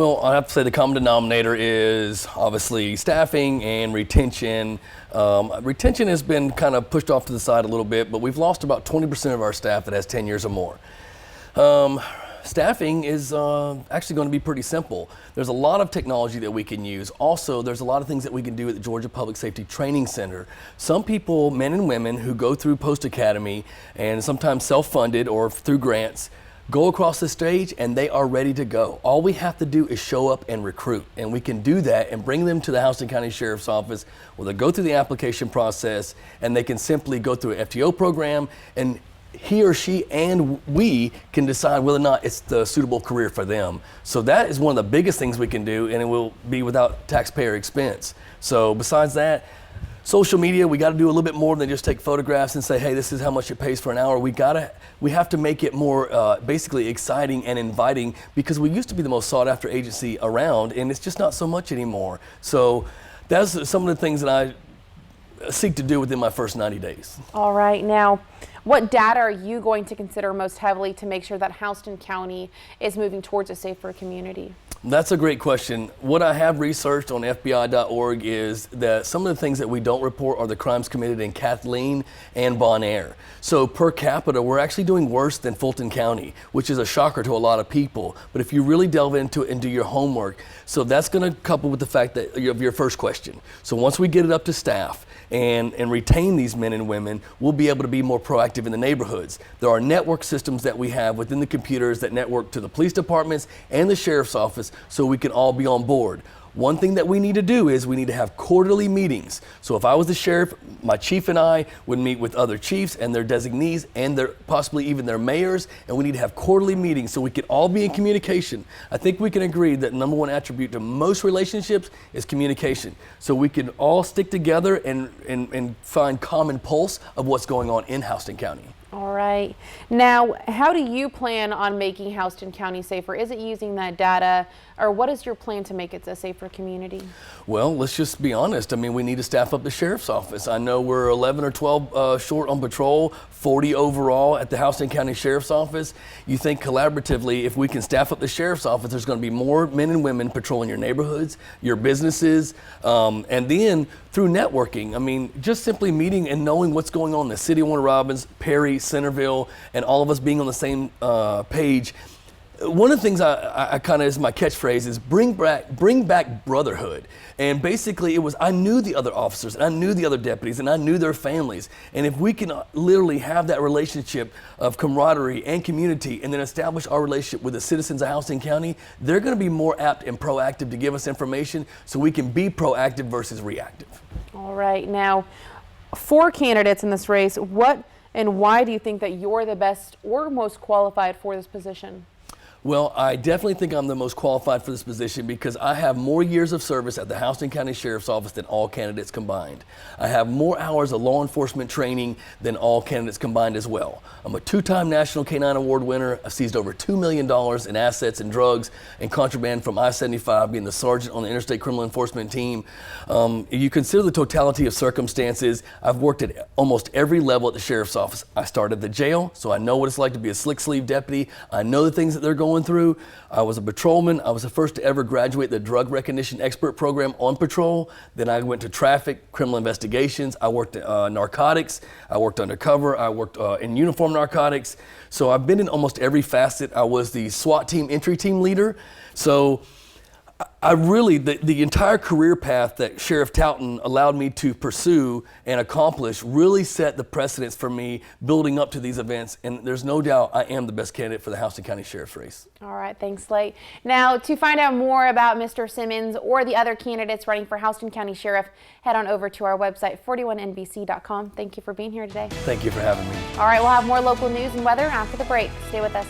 Well, I have to say the common denominator is obviously staffing and retention. Retention has been kind of pushed off to the side a little bit, but we've lost about 20% of our staff that has 10 years or more. Staffing is actually going to be pretty simple. There's a lot of technology that we can use. Also, there's a lot of things that we can do at the Georgia Public Safety Training Center. Some people, men and women, who go through Post Academy and sometimes self-funded or through grants, go across the stage and they are ready to go. All we have to do is show up and recruit, and we can do that and bring them to the Houston County Sheriff's Office where they go through the application process and they can simply go through an FTO program, and he or she and we can decide whether or not it's the suitable career for them. So that is one of the biggest things we can do, and it will be without taxpayer expense. So besides that, social media, we got to do a little bit more than just take photographs and say, hey, this is how much it pays for an hour. We have to make it more basically exciting and inviting, because we used to be the most sought after agency around, and it's just not so much anymore. So that's some of the things that I seek to do within my first 90 days. All right. Now, what data are you going to consider most heavily to make sure that Houston County is moving towards a safer community? That's a great question. What I have researched on FBI.org is that some of the things that we don't report are the crimes committed in Kathleen and Bonaire. So per capita, we're actually doing worse than Fulton County, which is a shocker to a lot of people. But if you really delve into it and do your homework, so that's going to couple with the fact that of your first question. So once we get it up to staff and retain these men and women, we'll be able to be more proactive in the neighborhoods. There are network systems that we have within the computers that network to the police departments and the sheriff's office, so we can all be on board. One thing that we need to do is we need to have quarterly meetings. So if I was the sheriff, my chief and I would meet with other chiefs and their designees and possibly even their mayors, and we need to have quarterly meetings so we can all be in communication. I think we can agree that number one attribute to most relationships is communication. So we can all stick together and find common pulse of what's going on in Houston County. All right. Now, how do you plan on making Houston County safer? Is it using that data, or what is your plan to make it a safer community? Well, let's just be honest. I mean, we need to staff up the sheriff's office. I know we're 11 or 12 short on patrol, 40 overall at the Houston County Sheriff's Office. You think collaboratively, if we can staff up the sheriff's office, there's going to be more men and women patrolling your neighborhoods, your businesses, and then through networking. I mean, just simply meeting and knowing what's going on in the city of Warner Robins, Perry, Centerville, and all of us being on the same page. One of the things I kind of is my catchphrase is bring back brotherhood. And basically it was, I knew the other officers and I knew the other deputies and I knew their families. And if we can literally have that relationship of camaraderie and community, and then establish our relationship with the citizens of Houston County, they're going to be more apt and proactive to give us information so we can be proactive versus reactive. All right. Now, 4 candidates in this race, what and why do you think that you're the best or most qualified for this position? Well, I definitely think I'm the most qualified for this position because I have more years of service at the Houston County Sheriff's Office than all candidates combined. I have more hours of law enforcement training than all candidates combined as well. I'm a 2-time National K-9 Award winner. I seized over $2 million in assets and drugs and contraband from I-75, being the sergeant on the Interstate Criminal Enforcement team. If you consider the totality of circumstances, I've worked at almost every level at the Sheriff's Office. I started at the jail, so I know what it's like to be a slick sleeve deputy. I know the things that they're going through. I was a patrolman. I was the first to ever graduate the drug recognition expert program on patrol. Then I went to traffic, criminal investigations. I worked narcotics. I worked undercover. I worked in uniform narcotics. So I've been in almost every facet. I was the SWAT team entry team leader. So I really, the entire career path that Sheriff Touton allowed me to pursue and accomplish really set the precedence for me building up to these events. And there's no doubt I am the best candidate for the Houston County Sheriff's race. All right, thanks, Slate. Now, to find out more about Mr. Simmons or the other candidates running for Houston County Sheriff, head on over to our website, 41nbc.com. Thank you for being here today. Thank you for having me. All right, we'll have more local news and weather after the break. Stay with us.